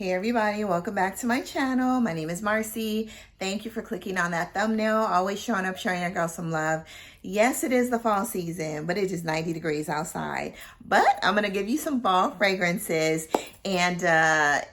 Hey everybody, welcome back to my channel. My name is Marcy. Thank you for clicking on that thumbnail. Always showing up, showing your girl some love. Yes, it is the fall season, but it is 90 degrees outside. But I'm gonna give you some fall fragrances, and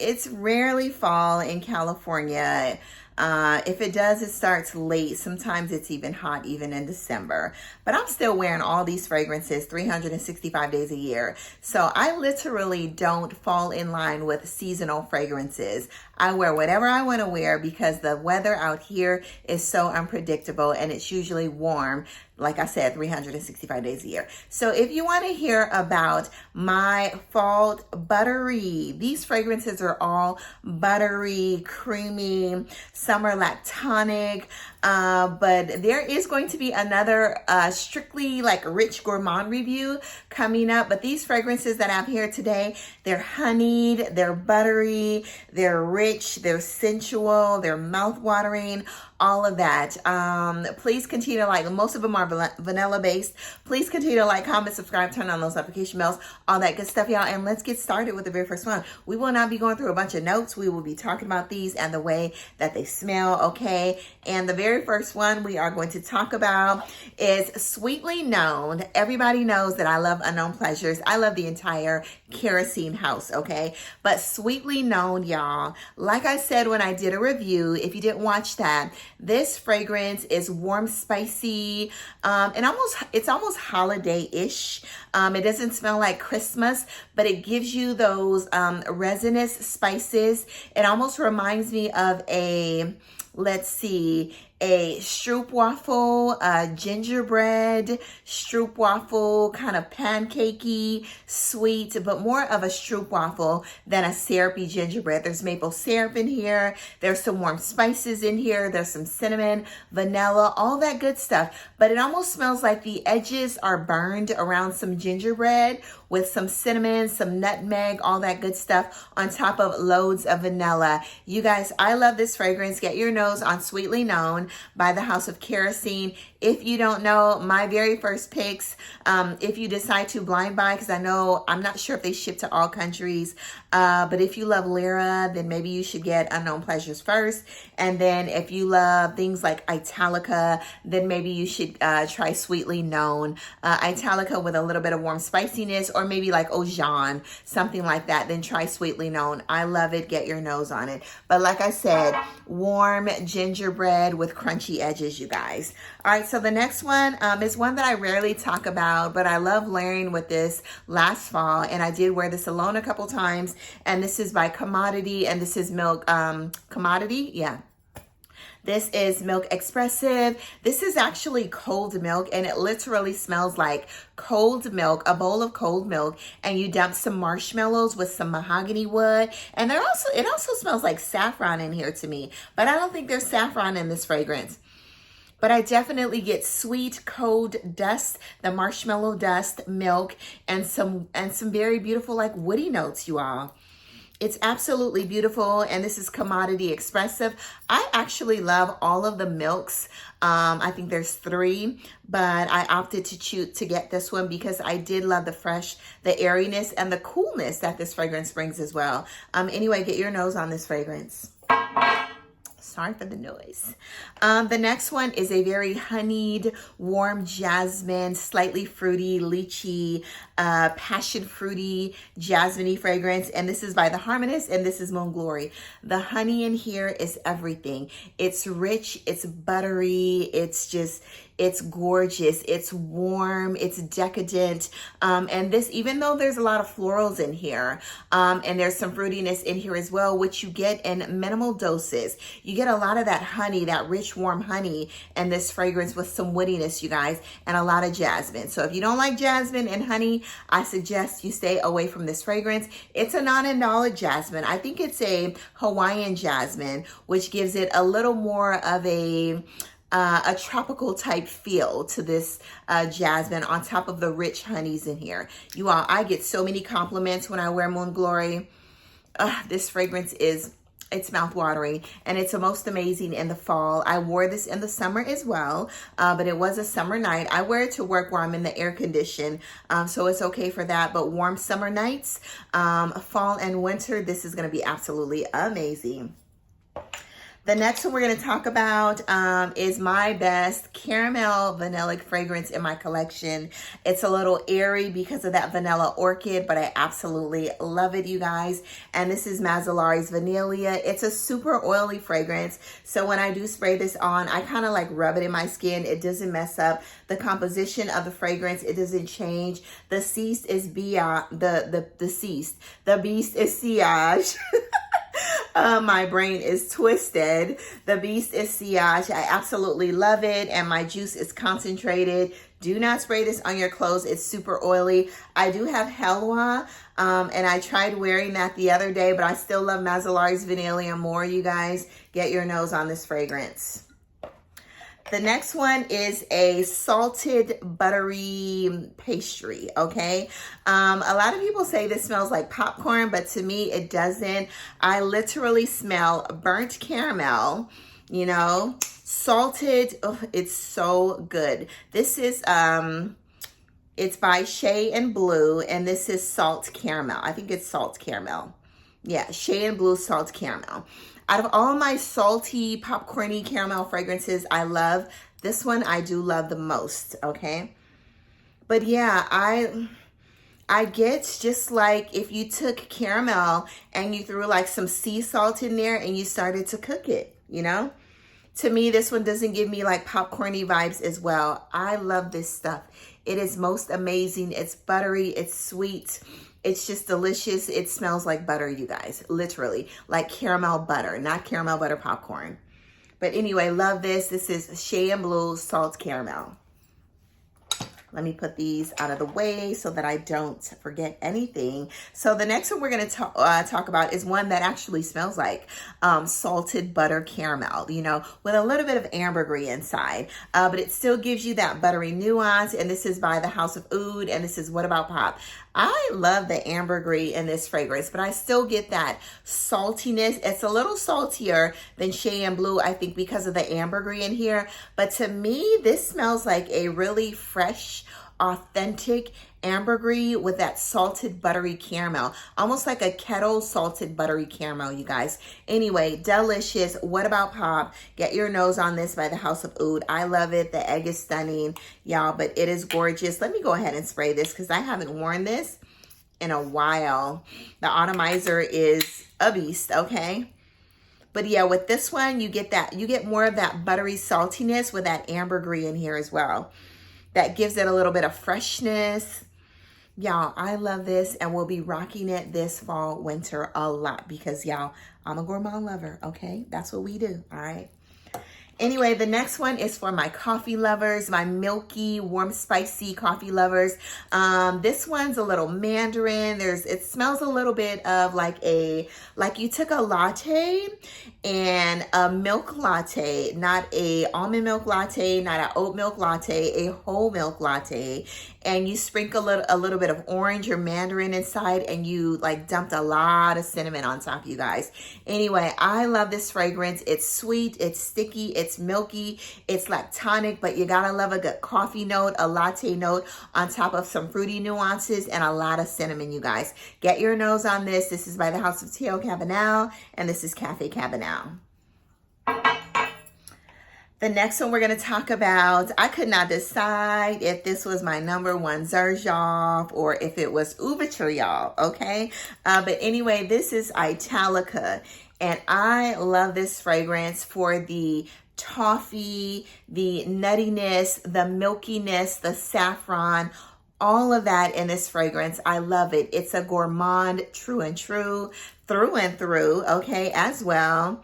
it's rarely fall in California. If it does, it starts late. Sometimes it's even hot, even in December. But I'm still wearing all these fragrances 365 days a year. So I literally don't fall in line with seasonal fragrances. I wear whatever I want to wear because the weather out here is so unpredictable, and it's usually warm, like I said, 365 days a year. So if you want to hear about my fall buttery, these fragrances are all buttery, creamy, some are lactonic, but there is going to be another strictly like rich gourmand review coming up. But these fragrances that I have here today, they're honeyed, they're buttery, they're rich, they're sensual, they're mouth-watering, all of that. Please continue to like, most of them are vanilla based. Please continue to like, comment, subscribe, turn on those notification bells, all that good stuff, y'all. And let's get started with the very first one. We will not be going through a bunch of notes. We will be talking about these and the way that they smell, okay? And the very first one we are going to talk about is Sweetly Known. Everybody knows that I love Unknown Pleasures. I love the entire Kerosene house, okay? But Sweetly Known, y'all, like I said when I did a review, if you didn't watch that, this fragrance is warm, spicy, and it's almost holiday-ish. It doesn't smell like Christmas, but it gives you those resinous spices. It almost reminds me of a, let's see, a stroopwafel, gingerbread stroopwafel, kind of pancakey, sweet, but more of a stroopwafel than a syrupy gingerbread. There's maple syrup in here. There's some warm spices in here. There's some cinnamon, vanilla, all that good stuff. But it almost smells like the edges are burned around some gingerbread with some cinnamon, some nutmeg, all that good stuff on top of loads of vanilla. You guys, I love this fragrance. Get your nose on Sweetly Known by the House of Kerosene. If you don't know, my very first picks, if you decide to blind buy, because I'm not sure if they ship to all countries, but if you love Lyra, then maybe you should get Unknown Pleasures first. And then if you love things like ITALICA, then maybe you should try Sweetly Known. ITALICA with a little bit of warm spiciness, or maybe like Ojan, something like that, then try Sweetly Known. I love it. Get your nose on it. But like I said, warm gingerbread with crunchy edges, you guys. All right, so the next one is one that I rarely talk about, but I love layering with this last fall, and I did wear this alone a couple times, and this is by Commodity, and this is Milk, Commodity, yeah. This is Milk Expressive. This is actually cold milk, and it literally smells like cold milk, a bowl of cold milk, and you dump some marshmallows with some mahogany wood. And it also smells like saffron in here to me, but I don't think there's saffron in this fragrance. But I definitely get sweet, cold dust, the marshmallow dust, milk, and some very beautiful like woody notes, you all. It's absolutely beautiful, and this is Commodity Expressive. I actually love all of the milks. I think there's 3, but I opted to get this one because I did love the fresh, the airiness, and the coolness that this fragrance brings as well. Anyway, get your nose on this fragrance. Sorry for the noise. The next one is a very honeyed, warm jasmine, slightly fruity, lychee, passion fruity, jasmine-y fragrance. And this is by the Harmonist, and this is Moong Glory. The honey in here is everything. It's rich, it's buttery, it's gorgeous, it's warm, it's decadent. And this, even though there's a lot of florals in here, and there's some fruitiness in here as well, which you get in minimal doses. You get a lot of that honey, that rich, warm honey, and this fragrance with some woodiness, you guys, and a lot of jasmine. So if you don't like jasmine and honey, I suggest you stay away from this fragrance. It's a non-indolic jasmine. I think it's a Hawaiian jasmine, which gives it a little more of a tropical type feel to this jasmine on top of the rich honeys in here. You all, I get so many compliments when I wear Moong Glory. This fragrance is It's mouth-watering, and it's the most amazing in the fall. I wore this in the summer as well, but it was a summer night. I wear it to work where I'm in the air condition, so it's okay for that. But warm summer nights, fall and winter, this is going to be absolutely amazing. The next one we're going to talk about is my best caramel vanillic fragrance in my collection. It's a little airy because of that vanilla orchid, but I absolutely love it, you guys. And this is Mazzolari's Vaniglia. It's a super oily fragrance, so when I do spray this on, I kind of like rub it in my skin. It doesn't mess up the composition of the fragrance. It doesn't change. The beast is sillage. My brain is twisted. The beast is sillage. I absolutely love it, and my juice is concentrated. Do not spray this on your clothes. It's super oily. I do have Helwa, and I tried wearing that the other day, but I still love Mazzolari's Vaniglia more, you guys. Get your nose on this fragrance. The next one is a salted buttery pastry, okay? A lot of people say this smells like popcorn, but to me, it doesn't. I literally smell burnt caramel, you know, salted. Oh, it's so good. This is, it's by Shay and Blue, and this is salt caramel. I think it's salt caramel. Yeah, Shay and Blue salt caramel. Out of all my salty, popcorny caramel fragrances I love, this one I do love the most, okay? But yeah, I get just like if you took caramel and you threw like some sea salt in there and you started to cook it, you know? To me, this one doesn't give me like popcorny vibes as well. I love this stuff. It is most amazing. It's buttery, it's sweet. It's just delicious. It smells like butter, you guys, literally like caramel butter, not caramel butter popcorn. But anyway, love this. This is Shay and Blue Salt Caramel. Let me put these out of the way so that I don't forget anything. So the next one we're going to talk about is one that actually smells like salted butter caramel, you know, with a little bit of ambergris inside. But it still gives you that buttery nuance. And this is by the House of Oud, and this is What About Pop. I love the ambergris in this fragrance, but I still get that saltiness. It's a little saltier than Shay and Blue, I think, because of the ambergris in here. But to me, this smells like a really fresh, authentic ambergris with that salted buttery caramel, almost like a kettle salted buttery caramel, you guys. Anyway, delicious. What About Pop? Get your nose on this by the House of Oud. I love it. The egg is stunning, y'all, but it is gorgeous. Let me go ahead and spray this because I haven't worn this in a while. The atomizer is a beast, okay? But yeah, with this one, you get more of that buttery saltiness with that ambergris in here as well. That gives it a little bit of freshness. Y'all, I love this, and we'll be rocking it this fall, winter a lot because, y'all, I'm a gourmand lover, okay? That's what we do, all right? Anyway, the next one is for my coffee lovers, my milky, warm, spicy coffee lovers. This one's a little mandarin. It smells a little bit of like you took a latte and a milk latte, not a almond milk latte, not an oat milk latte, a whole milk latte, and you sprinkle a little bit of orange or mandarin inside, and you like dumped a lot of cinnamon on top, you guys. Anyway, I love this fragrance. It's sweet, it's sticky, it's milky, it's lactonic, but you gotta love a good coffee note, a latte note on top of some fruity nuances and a lot of cinnamon, you guys. Get your nose on this. This is by the House of CABANEL, and this is Cafe Cabanel. The next one we're going to talk about, I could not decide if this was my number one Xerjoff or if it was Buttery, y'all, okay? But anyway, this is ITALICA, and I love this fragrance for the toffee, the nuttiness, the milkiness, the saffron, all of that in this fragrance. I love it. It's a gourmand true and through, okay, as well.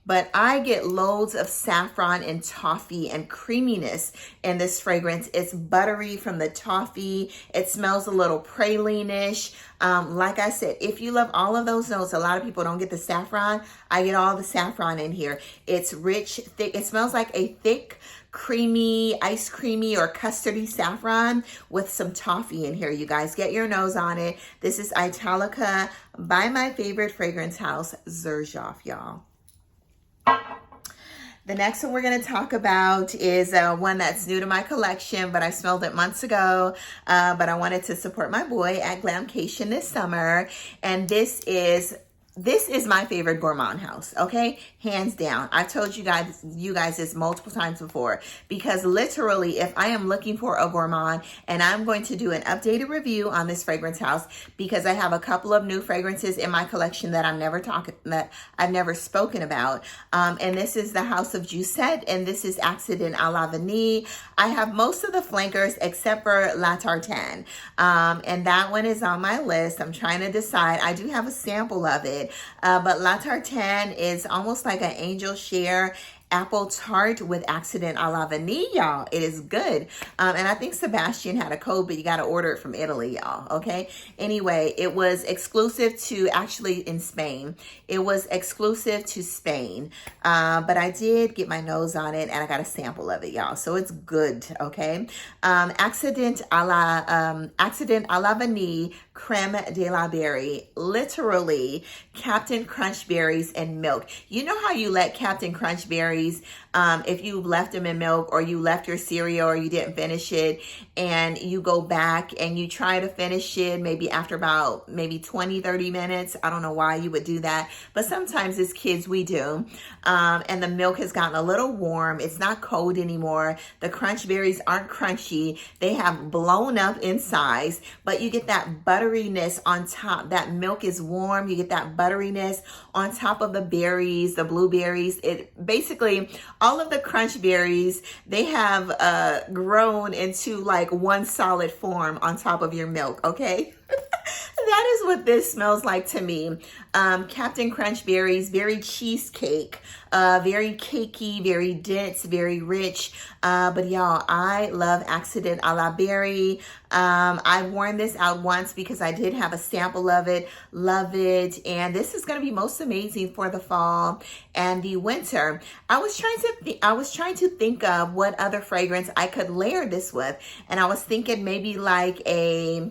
but I get loads of saffron and toffee and creaminess in this fragrance. It's buttery from the toffee. It smells a little praline-ish. Like I said, if you love all of those notes, a lot of people don't get the saffron. I get all the saffron in here. It's rich, thick. It smells like a thick, creamy, ice creamy or custardy saffron with some toffee in here. You guys get your nose on it. This is ITALICA by my favorite fragrance house, Xerjoff, y'all. The next one we're going to talk about is one that's new to my collection, but I smelled it months ago, but I wanted to support my boy at Glamcation this summer. And this is my favorite Gourmand house, okay? Hands down. I've told you guys this multiple times before, because literally if I am looking for a Gourmand, and I'm going to do an updated review on this fragrance house because I have a couple of new fragrances in my collection that I've never spoken about. And this is the House of Juicette, and this is Accident à la Vanille. I have most of the flankers except for La Tartane. And that one is on my list. I'm trying to decide. I do have a sample of it. But La Tartane is almost like an angel share apple tart with Accident à la Vanille, y'all. It is good. And I think Sebastian had a code, but you got to order it from Italy, y'all. Okay. Anyway, it was exclusive to, actually in Spain. It was exclusive to Spain. But I did get my nose on it and I got a sample of it, y'all. So it's good. Okay. Accident à la Vanille, Creme de la Berry, literally Captain Crunch berries and milk. You know how you let Captain Crunch berries, if you left them in milk, or you left your cereal or you didn't finish it, and you go back and you try to finish it maybe after about 20-30 minutes. I don't know why you would do that, but sometimes as kids we do. And the milk has gotten a little warm. It's not cold anymore. The crunch berries aren't crunchy. They have blown up in size, but you get that butteriness on top. That milk is warm. You get that butteriness on top of the berries, the blueberries. It basically, all of the crunch berries, they have grown into like one solid form on top of your milk, okay? That is what this smells like to me. Captain Crunch berries, very cheesecake, very cakey, very dense, very rich. But y'all, I love Accident à la Berry. I've worn this out once because I did have a sample of it. Love it. And this is going to be most amazing for the fall and the winter. I was trying to think of what other fragrance I could layer this with. And I was thinking maybe like a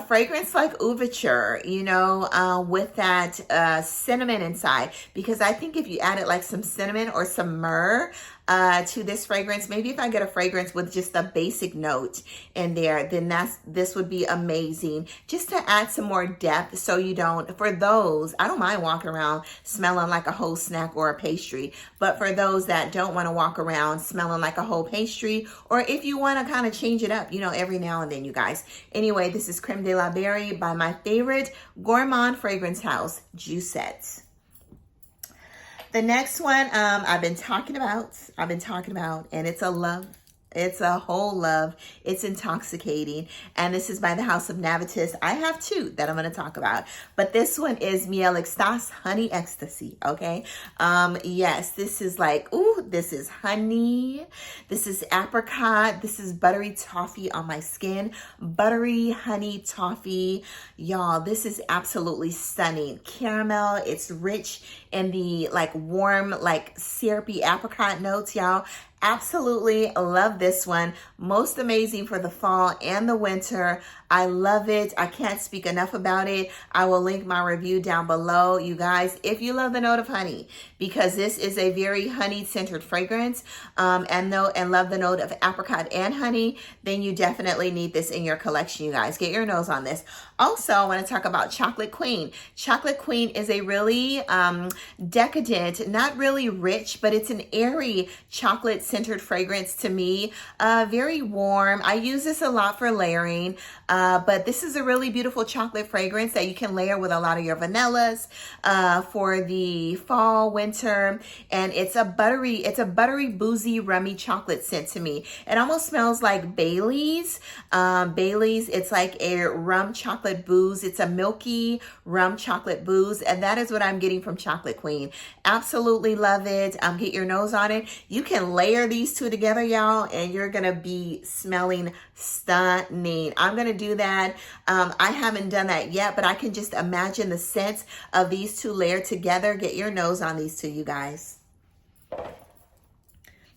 fragrance like Ouverture, you know, with that cinnamon inside, because I think if you added like some cinnamon or some myrrh to this fragrance, maybe if I get a fragrance with just a basic note in there, then this would be amazing, just to add some more depth. So you don't, for those, I don't mind walking around smelling like a whole snack or a pastry, but for those that don't want to walk around smelling like a whole pastry, or if you want to kind of change it up, you know, every now and then, you guys. Anyway, this is Creme de la Berry by my favorite Gourmand fragrance house, Juicette. The next one I've been talking about, and it's a love. It's a whole love. It's intoxicating. And this is by the House of NAVITUS. I have two that I'm going to talk about. But this one is MIEL EXTASE Honey Ecstasy. Okay. Yes, this is like, ooh, this is honey. This is apricot. This is buttery toffee on my skin. Buttery honey toffee. Y'all, this is absolutely stunning. Caramel. It's rich in the like warm, like syrupy apricot notes, y'all. Absolutely love this one. Most amazing for the fall and the winter. I love it. I can't speak enough about it. I will link my review down below, you guys, if you love the note of honey, because this is a very honey-centered fragrance, and love the note of apricot and honey, then you definitely need this in your collection, you guys. Get your nose on this. Also, I want to talk about Chocolate Queen. Chocolate Queen is a really decadent, not really rich, but it's an airy chocolate centered fragrance to me. Very warm. I use this a lot for layering, but this is a really beautiful chocolate fragrance that you can layer with a lot of your vanillas for the fall, winter. And it's a buttery, boozy, rummy chocolate scent to me. It almost smells like Bailey's. Bailey's, it's like a rum chocolate booze. It's a milky rum chocolate booze, and that is what I'm getting from Chocolate Queen. Absolutely love it. Get your nose on it. You can layer these two together, y'all, and you're gonna be smelling stunning. I'm gonna do that. I haven't done that yet, but I can just imagine the scent of these two layered together. Get your nose on these two, you guys.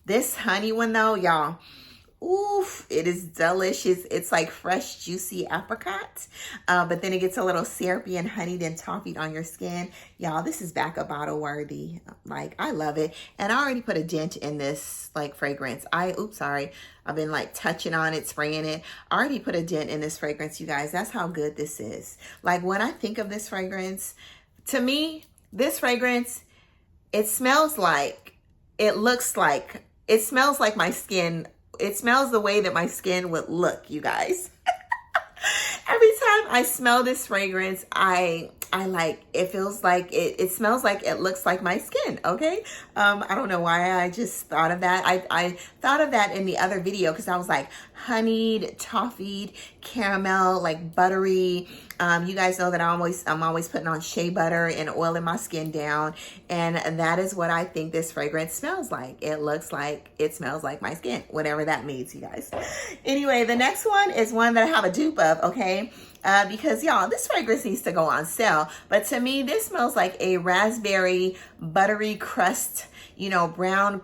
This honey one though, y'all, oof, it is delicious. It's like fresh, juicy apricot, but then it gets a little syrupy and honeyed and toffied on your skin. Y'all, this is backup bottle worthy. Like, I love it. And I already put a dent in this, like, fragrance. Sorry. I've been, like, touching on it, spraying it. I already put a dent in this fragrance, you guys. That's how good this is. Like, when I think of this fragrance, to me, this fragrance, it smells like, it smells like my skin. It smells the way that my skin would look, you guys. Every time I smell this fragrance, I like, it feels like, it smells like it looks like my skin, okay? I don't know why I just thought of that. I thought of that in the other video because I was like, honeyed, toffied, caramel, like buttery. You guys know that I'm always putting on shea butter and oiling my skin down. And that is what I think this fragrance smells like. It smells like my skin, whatever that means, you guys. Anyway, the next one is one that I have a dupe of, okay? Because y'all, this fragrance needs to go on sale. But to me, this smells like a raspberry buttery crust, you know, brown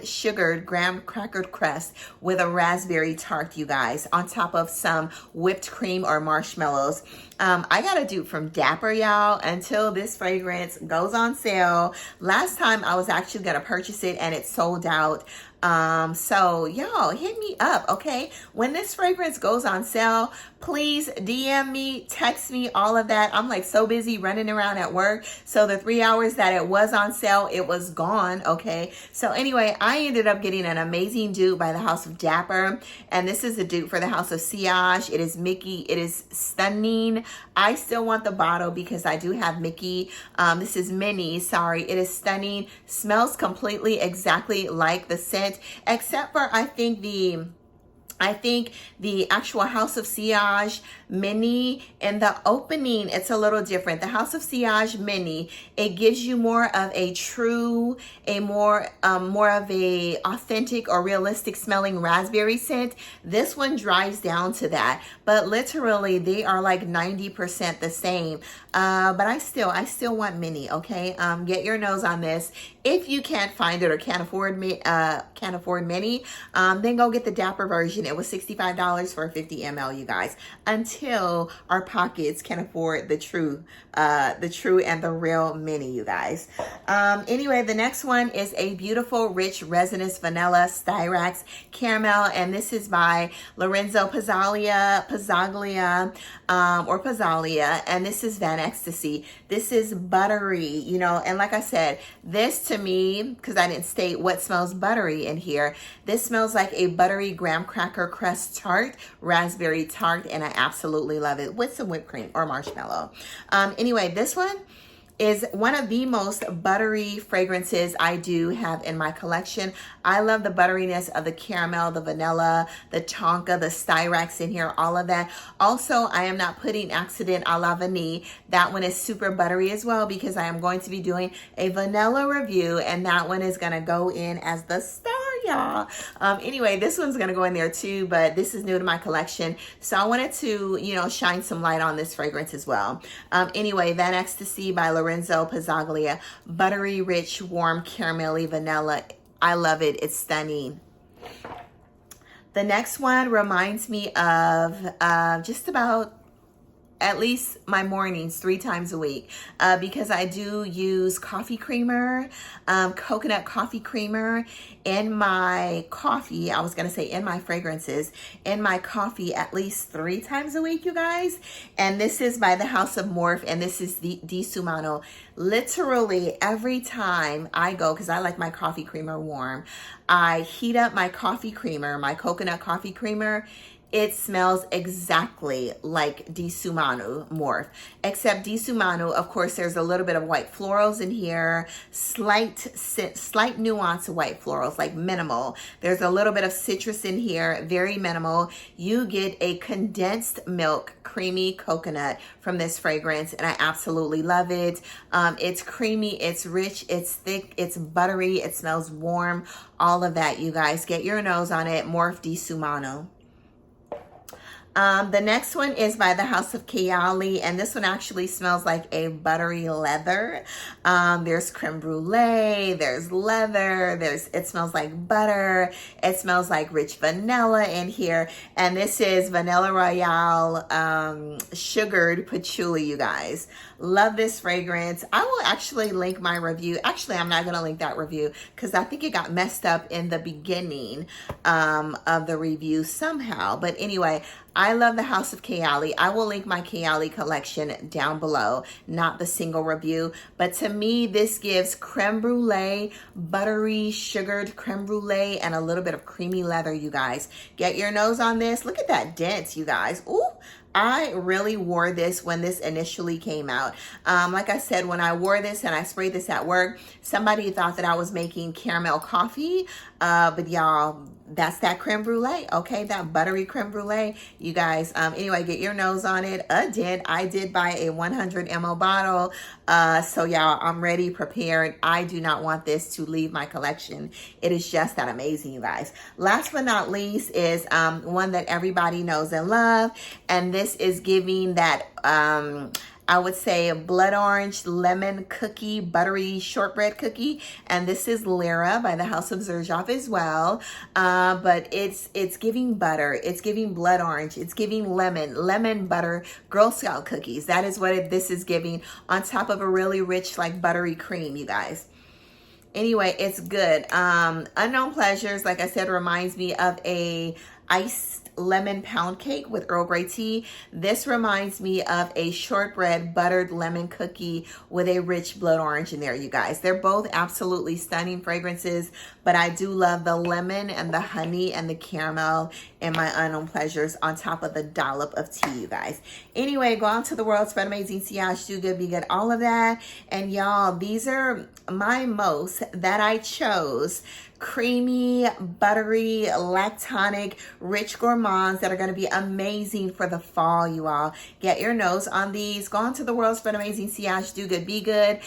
sugared graham crackered crust with a raspberry tart, you guys, on top of some whipped cream or marshmallows. I got a dupe from Dapper, y'all, until this fragrance goes on sale. Last time I was actually gonna purchase it and it sold out. So y'all hit me up, okay? When this fragrance goes on sale, please DM me, text me, all of that. I'm like so busy running around at work. So the 3 hours that it was on sale, it was gone, okay? So anyway, I ended up getting an amazing dupe by the House of Dapper. And this is a dupe for the House of Sillage. It is Mickey. It is stunning. I still want the bottle because I do have Mickey. This is Minnie, sorry. It is stunning. Smells completely exactly like the scent, except for I think the actual House of Sillage Minnie, in the opening, it's a little different. The House of Sillage Minnie, it gives you more of a true, more of a authentic or realistic smelling raspberry scent. This one drives down to that, but literally they are like 90% the same. But I still want Minnie, okay? Get your nose on this. If you can't find it or can't afford Minnie, then go get the Dapper version. It was $65 for a 50 ml, you guys, until our pockets can afford the true and the real Minnie, you guys. Anyway, the next one is a beautiful, rich, resinous vanilla Styrax caramel, and this is by Lorenzo Pazzaglia, and this is Van Ecstasy. This is buttery, you know, and like I said, this to me, because I didn't state what smells buttery in here, this smells like a buttery graham cracker crust tart, raspberry tart, and I absolutely love it with some whipped cream or marshmallow. Anyway, this one is one of the most buttery fragrances I do have in my collection. I love the butteriness of the caramel, the vanilla, the tonka, the Styrax in here, all of that. Also, I am not putting Accident à la Vanille. That one is super buttery as well because I am going to be doing a vanilla review, and that one is gonna go in as the star, y'all. Anyway, this one's gonna go in there too, but this is new to my collection, so I wanted to, you know, shine some light on this fragrance as well. Anyway, Van Ecstasy by Lorenzo Pazzaglia, buttery, rich, warm, caramelly vanilla. I love it. It's stunning. The next one reminds me of just about at least my mornings 3 times a week because I do use coffee creamer, coconut coffee creamer in my coffee. I was going to say in my fragrances, in my coffee at least 3 times a week, you guys. And this is by the House of Morphe, and this is the Di Sumano. Literally every time I go, because I like my coffee creamer warm, I heat up my coffee creamer, my coconut coffee creamer. It smells exactly like Di Sumano Morphe, except Di Sumano, of course, there's a little bit of white florals in here, slight nuance of white florals, like minimal. There's a little bit of citrus in here, very minimal. You get a condensed milk, creamy coconut from this fragrance, and I absolutely love it. It's creamy, it's rich, it's thick, it's buttery, it smells warm, all of that, you guys. Get your nose on it, Morphe Di Sumano. The next one is by the House of Kayali, and this one actually smells like a buttery leather. There's creme brulee, there's leather, it smells like butter, it smells like rich vanilla in here, and this is Vanilla Royale sugared patchouli, you guys. Love this fragrance. I will actually link my review. Actually, I'm not going to link that review because I think it got messed up in the beginning of the review somehow. But anyway, I love the House of Kayali. I will link my Kayali collection down below, not the single review. But to me, this gives creme brulee, buttery, sugared creme brulee, and a little bit of creamy leather, you guys. Get your nose on this. Look at that dent, you guys. Ooh. I really wore this when this initially came out. Like I said, when I wore this and I sprayed this at work, somebody thought that I was making caramel coffee. But y'all, that's that creme brulee, okay? That buttery creme brulee. You guys, anyway, get your nose on it. I did buy a 100 ml bottle. So y'all, I'm ready, prepared. I do not want this to leave my collection. It is just that amazing, you guys. Last but not least is one that everybody knows and love. And this is giving that, I would say, a blood orange lemon cookie, buttery shortbread cookie. And this is Lyra by the House of Xerjoff as well. But it's giving butter. It's giving blood orange. It's giving lemon butter Girl Scout cookies. That is what this is giving, on top of a really rich, like, buttery cream, you guys. Anyway, it's good. Unknown Pleasures, like I said, reminds me of a iced lemon pound cake with Earl Grey tea. This reminds me of a shortbread buttered lemon cookie with a rich blood orange in there, you guys. They're both absolutely stunning fragrances, but I do love the lemon and the honey and the caramel in my Unknown Pleasures on top of the dollop of tea, you guys. Anyway, go out to the world, spread amazing, sillage, do good, be good, all of that. And y'all, these are my most that I chose. Creamy, buttery, lactonic, rich gourmands that are going to be amazing for the fall, you all. Get your nose on these. Go on to the world, spread amazing, sillage, do good, be good.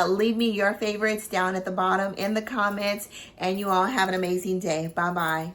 Leave me your favorites down at the bottom in the comments, and you all have an amazing day. Bye-bye.